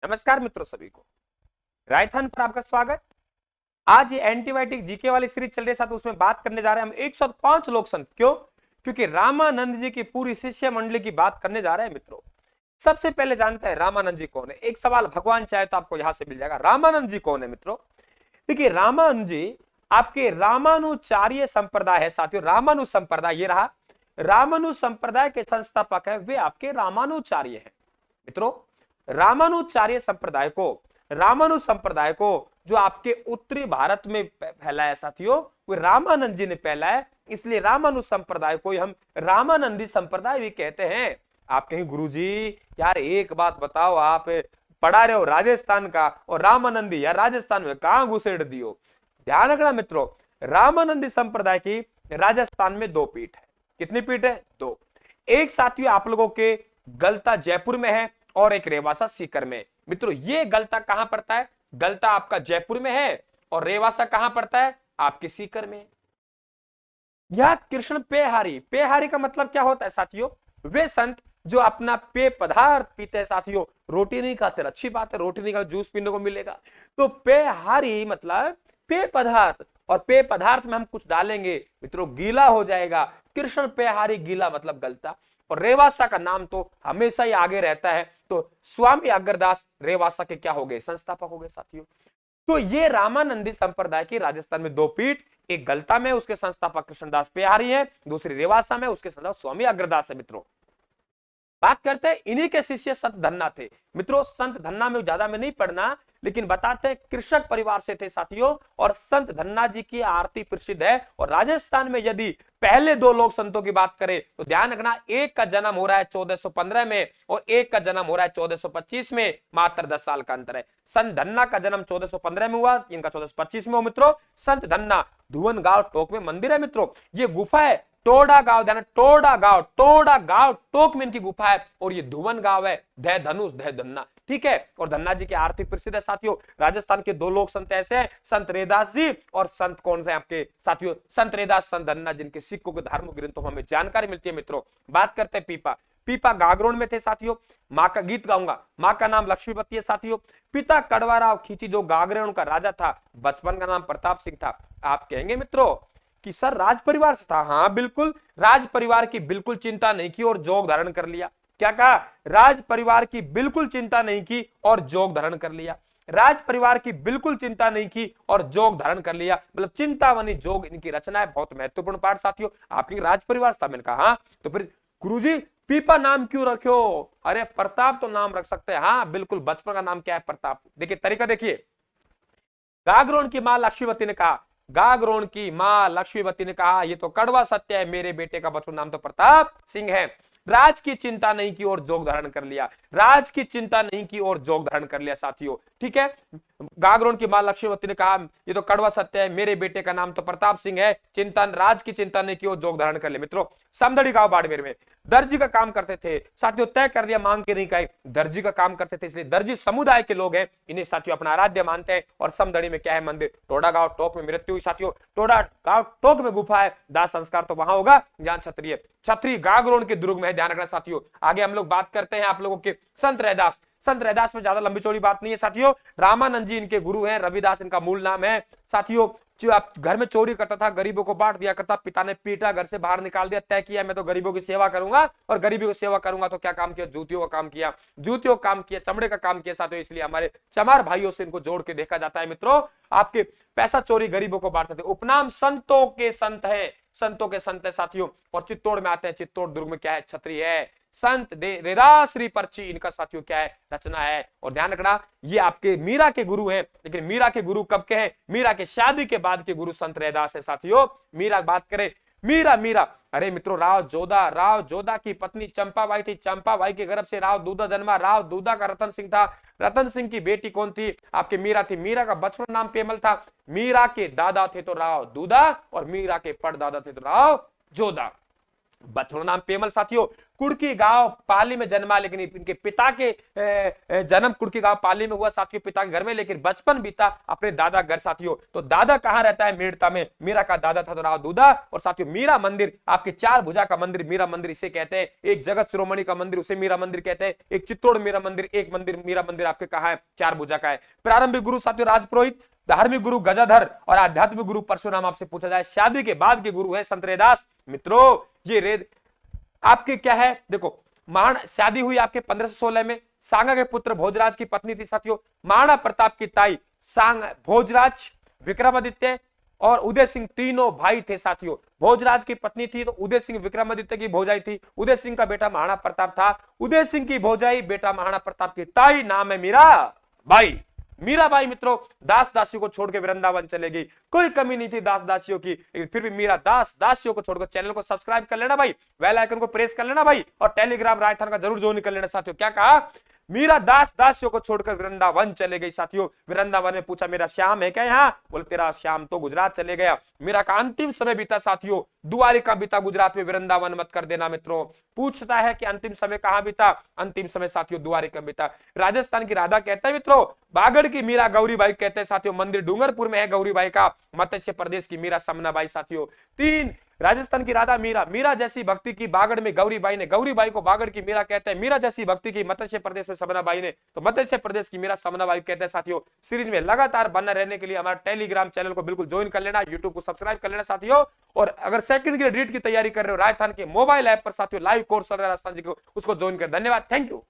नमस्कार मित्रों, सभी को रायथन पर आपका स्वागत। आज ये एंटीबायोटिक जीके वाली सीरीज चल रही है, साथ उसमें बात करने जा रहे हैं हम 105 लोक संत। क्यों? क्योंकि रामानंद जी की पूरी शिष्य मंडली की बात करने जा रहे हैं मित्रों। सबसे पहले जानते हैं रामानंद जी कौन है। एक सवाल भगवान चाहे तो आपको यहां से मिल जाएगा। रामानंद जी कौन है मित्रों? देखिए, रामानंद जी आपके रामानुचार्य संप्रदाय है साथियों। रामानु संप्रदाय ये रहा, रामानु संप्रदाय के संस्थापक है, वे आपके रामानुचार्य हैं मित्रों। रामानु संप्रदाय को जो आपके उत्तरी भारत में फैलाया साथियों, वो रामानंद जी ने फैलाया। इसलिए रामानु संप्रदाय को हम रामानंदी संप्रदाय भी कहते हैं। आप कहीं गुरुजी यार एक बात बताओ, आप पढ़ा रहे हो राजस्थान का और रामानंदी या राजस्थान में कहां घुसेड़ दियो। ध्यान रखना मित्रों, रामानंदी संप्रदाय की राजस्थान में 2 पीठ है। कितनी पीठ है? 2। एक साथियों आप लोगों के गलता जयपुर में है और एक रेवासा सीकर में। मित्रों ये गलता कहां पड़ता है? गलता आपका जयपुर में है और रेवासा कहां पड़ता है? आपके सीकर में। यह कृष्ण पेहारी, पेहारी का मतलब क्या होता है साथियों? वे संत जो अपना पेय पदार्थ पीते हैं साथियों। रोटी नहीं खाते, अच्छी बात है, रोटी नहीं खाते, जूस पीने को मिलेगा। तो पेहारी मतलब पेय पदार्थ, और पेय पदार्थ में हम कुछ डालेंगे मित्रों, गीला हो जाएगा। कृष्ण पेहारी गीला मतलब गलता। और रेवासा का नाम तो हमेशा ही आगे रहता है। तो स्वामी अग्रदास रेवासा के क्या हो गए? संस्थापक हो गए साथियों। तो ये रामानंदी संप्रदाय की राजस्थान में 2 पीठ, एक गलता में उसके संस्थापक कृष्णदास पेहारी है, दूसरी रेवासा में उसके संस्थापक स्वामी अग्रदास है मित्रों। बात करते हैं इन्हीं के शिष्य संत धन्ना थे मित्रों। संत धन्ना में ज्यादा में नहीं पढ़ना, लेकिन बताते हैं कृषक परिवार से थे साथियों। और संत धन्ना जी की आरती प्रसिद्ध है। और राजस्थान में यदि पहले 2 लोक संतों की बात करें तो ध्यान रखना, एक का जन्म हो रहा है 1415 में और एक का जन्म हो रहा है 1425 में। मात्र 10 साल का अंतर है। संत धन्ना का जन्म 1415 में हुआ, इनका 1425 में हो मित्रों। संत धन्ना धुवन गांव टोक में मंदिर है मित्रों। ये गुफा है टोडा गांव, ध्यान, टोडा गांव टोक में इनकी गुफा है। और ये धुवन गांव है, धय धनुष धय धन्ना, ठीक है। और धन्ना जी की आरती प्रसिद्ध है साथियों। राजस्थान के 2 लोक संत ऐसे हैं, संत रेदास जी और संत कौन से आपके साथियों? संत रेदास, संत धन्ना, जिनके सिक्कों के धार्मिक ग्रंथों में हमें जानकारी मिलती है मित्रों। बात करते हैं पीपा। पीपा गागरोन में थे साथियों। माँ का गीत गाऊंगा। माँ का नाम लक्ष्मीपति है साथियों। पिता कड़वाराव खींची जो गागरोन का राजा था, बचपन का नाम प्रताप सिंह था। आप कहेंगे मित्रों कि सर राज परिवार से था। हाँ बिल्कुल, राज परिवार की बिल्कुल चिंता नहीं की और जोग धारण कर लिया। क्या कहा? राज परिवार की बिल्कुल चिंता नहीं की और जोग धारण कर लिया। राज परिवार की बिल्कुल चिंता नहीं की और जोग धारण कर लिया, मतलब चिंतावनी जोग इनकी रचना है। बहुत महत्वपूर्ण पाठ साथियों। आपकी राज परिवार था। मैंने कहा हाँ, तो फिर गुरुजी पीपा नाम क्यों रखो? अरे प्रताप तो नाम रख सकते हैं। हाँ बिल्कुल, बचपन का नाम क्या है? प्रताप। देखिए तरीका देखिए। गागरोन की मां लक्ष्मीवती ने कहा, गागरोन की मां लक्ष्मीवती ने कहा, ये तो कड़वा सत्य है, मेरे बेटे का बचपन नाम तो प्रताप सिंह है। राज की चिंता नहीं की और जोग धारण कर लिया। राज की चिंता नहीं की और जोग धारण कर लिया साथियों, ठीक है। गागरोन की मां लक्ष्मीवती ने कहा, ये तो कड़वा सत्य है, मेरे बेटे का नाम तो प्रताप सिंह है। चिंता, राज की चिंता नहीं की और जोग धारण कर लिया। मित्रों समदड़ी गांव बाड़मेर में दर्जी का काम करते थे साथियों। तय कर दिया, मांग के नहीं कहे, दर्जी का काम करते थे, इसलिए दर्जी समुदाय के लोग हैं, इन्हें साथियों अपना आराध्य मानते हैं। और समदड़ी में क्या है? मंदिर। टोडा गांव टोक में मृत्यु हुई साथियों। टोडा गांव टोक में गुफा है, दाह संस्कार तो वहां होगा जहां क्षत्रिय। क्षत्रिय गागरोन के दुर्ग में है, ध्यान रखना साथियों। आगे हम लोग बात करते हैं आप लोगों के संत रैदास। संत रैदास में ज्यादा लंबी चौड़ी बात नहीं है साथियों। रामानंद जी इनके गुरु हैं, रविदास इनका मूल नाम है साथियों। जो आप घर में चोरी करता था, गरीबों को बांट दिया करता, पिता ने पीटा, घर से बाहर निकाल दिया, तय किया मैं तो गरीबों की सेवा करूंगा। और गरीबों की सेवा करूंगा तो क्या काम किया? जूतियों का काम किया, जूतियों का काम किया, चमड़े का काम किया साथियों। इसलिए हमारे चमार भाइयों से इनको जोड़ के देखा जाता है मित्रों। आपके पैसा चोरी गरीबों को बांटते थे। उपनाम संतों के संत है, संतों के संत है साथियों। और चित्तौड़ में आते हैं, चित्तौड़ दुर्ग में क्या है? क्षत्रिय है। संत रेदाश्री पर्ची इनका साथियों क्या है? रचना है। और ध्यान रखना, ये आपके मीरा के गुरु हैं, लेकिन मीरा के गुरु कब के हैं? मीरा के शादी के बाद के गुरु संत रैदास है साथियों। मीरा बात करें, मीरा अरे मित्रों, राव जोधा की पत्नी चंपाबाई थी। चंपाबाई के गर्भ से राव दूधा जन्मा। राव दूधा का रतन सिंह था। रतन सिंह की बेटी कौन थी? आपके मीरा थी। मीरा का बचपन नाम पेमल था। मीरा के दादा थे तो राव दूधा और मीरा के परदादा थे तो राव जोधा। बचपन नाम पेमल साथियों। कुड़की गांव पाली में जन्मा, लेकिन इनके पिता के जन्म कुड़की गांव पाली में हुआ साथियों, पिता के घर में, लेकिन बचपन बीता अपने दादा घर साथियों। तो दादा कहां रहता है? मेड़ता में। मीरा का दादा था तो राव दूधा। और साथियों मीरा मंदिर आपके चार भुजा का मंदिर मीरा मंदिर इसे कहते हैं। एक जगत शिरोमणि का मंदिर उसे मीरा मंदिर कहते हैं। एक चित्तौड़ मीरा मंदिर, एक मंदिर मीरा मंदिर आपके कहा है? चार भुजा का है। प्रारंभिक गुरु साथियों राजपुरोहित, धार्मिक गुरु गजाधर और आध्यात्मिक गुरु परशुराम। आपसे पूछा जाए शादी के बाद के गुरु है संत रैदास। मित्रों ये रेद आपके क्या है? देखो शादी हुई आपके 1516 में। सांगा के पुत्र भोजराज की पत्नी थी साथियों। महाराणा प्रताप की ताई भोजराज, विक्रमादित्य और उदय सिंह, तीनों भाई थे साथियों। भोजराज की पत्नी थी तो उदय सिंह विक्रमादित्य की भौजाई थी। उदय सिंह का बेटा महाराणा प्रताप था। उदय सिंह की भौजाई बेटा महाराणा प्रताप की ताई, नाम है मीराबाई। मीराबाई मित्रों दास दासियों को छोड़कर वृंदावन चले गई। कोई कमी नहीं थी दास दासियों की, लेकिन फिर भी मीरा दास दासियों को छोड़कर चैनल को सब्सक्राइब कर लेना भाई, बेल आइकन को प्रेस कर लेना भाई, और टेलीग्राम राजस्थान का जरूर ज्वाइन कर लेना साथियों। क्या कहा? मीरा दास दासियों को छोड़कर वृंदावन चले गई साथियों। वृंदावन में पूछा मेरा श्याम है क्या यहाँ? बोले तेरा श्याम तो गुजरात चले गया। मीरा का अंतिम समय बीता साथियों द्वारिका बीता, गुजरात में, वृंदावन मत कर देना मित्रों। पूछता है कि अंतिम समय कहां बीता? अंतिम समय साथियों द्वारिका बीता। राजस्थान की राधा कहता है मित्रों, बागड़ की मीरा गौरीबाई कहते हैं साथियों, मंदिर डूंगरपुर में है गौरीबाई का। मत्स्य प्रदेश की मीरा समनाबाई साथियों। तीन राजस्थान की राधा मीरा, मीरा जैसी भक्ति की बागड़ में गौरीबाई ने, गौरीबाई को बागड़ की मीरा कहते हैं। मीरा जैसी भक्ति की मत्स्य प्रदेश में समनाबाई ने, तो मत्स्य प्रदेश की मीरा समनाबाई कहते हैं साथियों। सीरीज में लगातार बना रहने के लिए हमारा टेलीग्राम चैनल को बिल्कुल ज्वाइन कर लेना, यूट्यूब को सब्सक्राइब कर लेना साथियों। और अगर सेकंड ग्रेड रीट की तैयारी कर रहे हो राजस्थान के मोबाइल ऐप पर साथियों, लाइव कोर्स चल रहा है राजस्थान जी को, उसको ज्वाइन कर। धन्यवाद, थैंक यू।